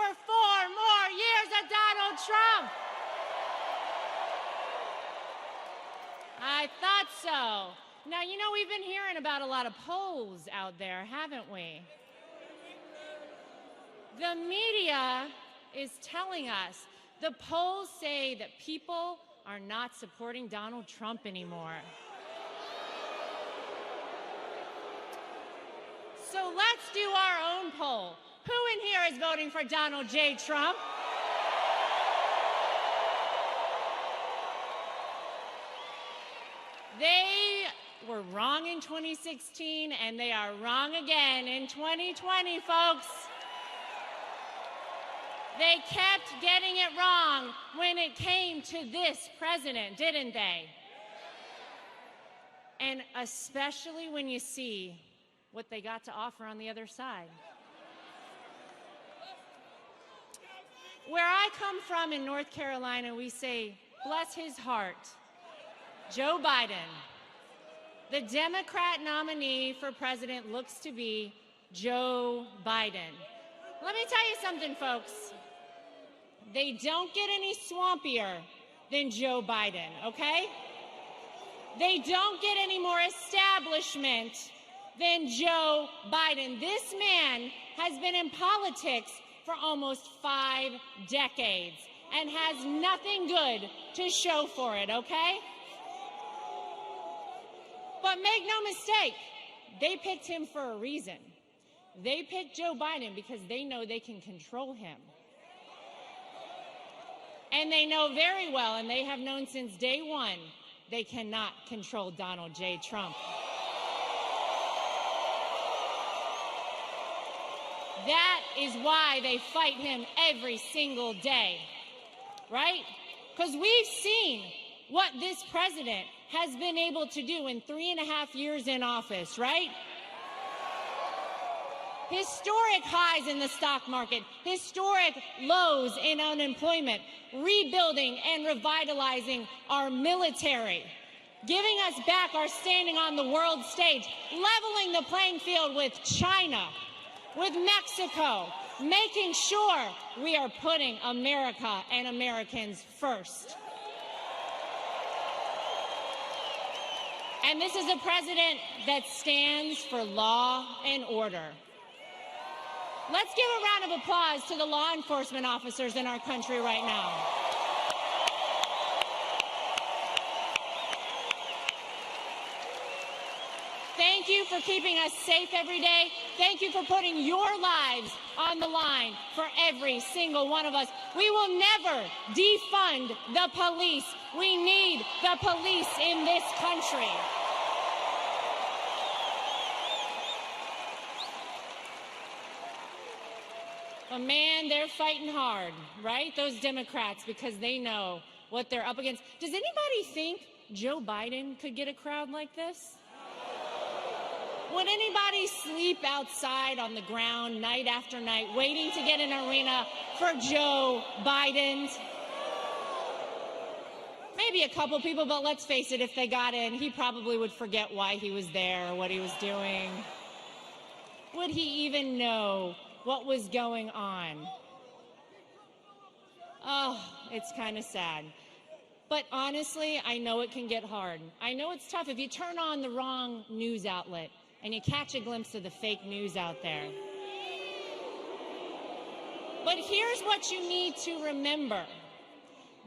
for 4 more years of Donald Trump. I thought so. Now, you know, we've been hearing about a lot of polls out there, haven't we? The media is telling us the polls say that people are not supporting Donald Trump anymore. So let's do our own poll. Who in here is voting for Donald J. Trump? They were wrong in 2016, and they are wrong again in 2020, folks. They kept getting it wrong when it came to this president, didn't they? And especially when you see what they got to offer on the other side. Where I come from in North Carolina, we say, bless his heart, Joe Biden. The Democrat nominee for president looks to be Joe Biden. Let me tell you something, folks. They don't get any swampier than Joe Biden, okay? They don't get any more establishment than Joe Biden. This man has been in politics for almost 5 decades and has nothing good to show for it, okay? But make no mistake, they picked him for a reason. They picked Joe Biden because they know they can control him. And they know very well, and they have known since day one, they cannot control Donald J. Trump. That is why they fight him every single day, right? Because we've seen what this president has been able to do in 3.5 years in office, right? Historic highs in the stock market, historic lows in unemployment, rebuilding and revitalizing our military, giving us back our standing on the world stage, leveling the playing field with China, with Mexico, making sure we are putting America and Americans first. And this is a president that stands for law and order. Let's give a round of applause to the law enforcement officers in our country right now. Thank you for keeping us safe every day. Thank you for putting your lives on the line for every single one of us. We will never defund the police. We need the police in this country. But man, they're fighting hard, right? Those Democrats, because they know what they're up against. Does anybody think Joe Biden could get a crowd like this? Would anybody sleep outside on the ground night after night waiting to get an arena for Joe Biden? Maybe a couple people, but let's face it, if they got in, he probably would forget why he was there or what he was doing. Would he even know what was going on? Oh, it's kind of sad. But honestly, I know it can get hard. I know it's tough if you turn on the wrong news outlet and you catch a glimpse of the fake news out there. But here's what you need to remember.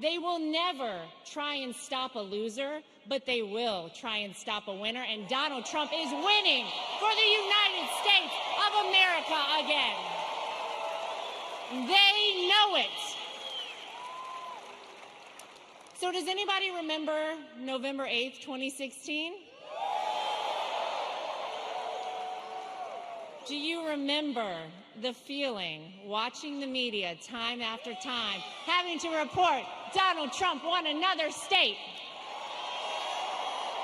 They will never try and stop a loser, but they will try and stop a winner. And Donald Trump is winning for the United States of America again. They know it. So does anybody remember November 8th, 2016? Do you remember the feeling watching the media time after time, having to report Donald Trump won another state?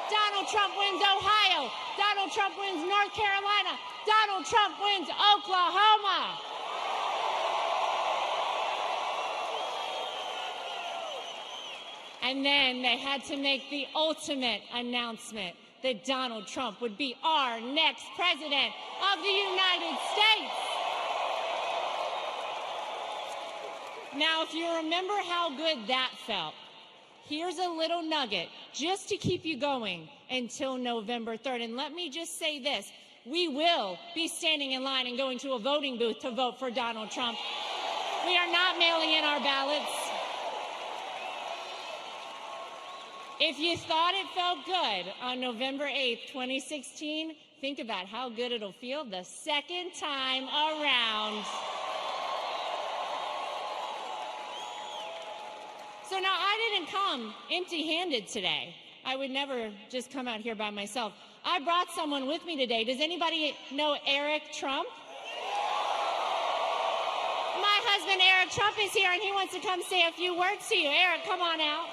Donald Trump wins Ohio. Donald Trump wins North Carolina. Donald Trump wins Oklahoma. And then they had to make the ultimate announcement that Donald Trump would be our next president of the United States. Now, if you remember how good that felt, here's a little nugget just to keep you going until November 3rd. And let me just say this. We will be standing in line and going to a voting booth to vote for Donald Trump. We are not mailing in our ballots. If you thought it felt good on November 8th, 2016, think about how good it'll feel the second time around. So now I didn't come empty-handed today. I would never just come out here by myself. I brought someone with me today. Does anybody know Eric Trump? My husband Eric Trump is here and he wants to come say a few words to you. Eric, come on out.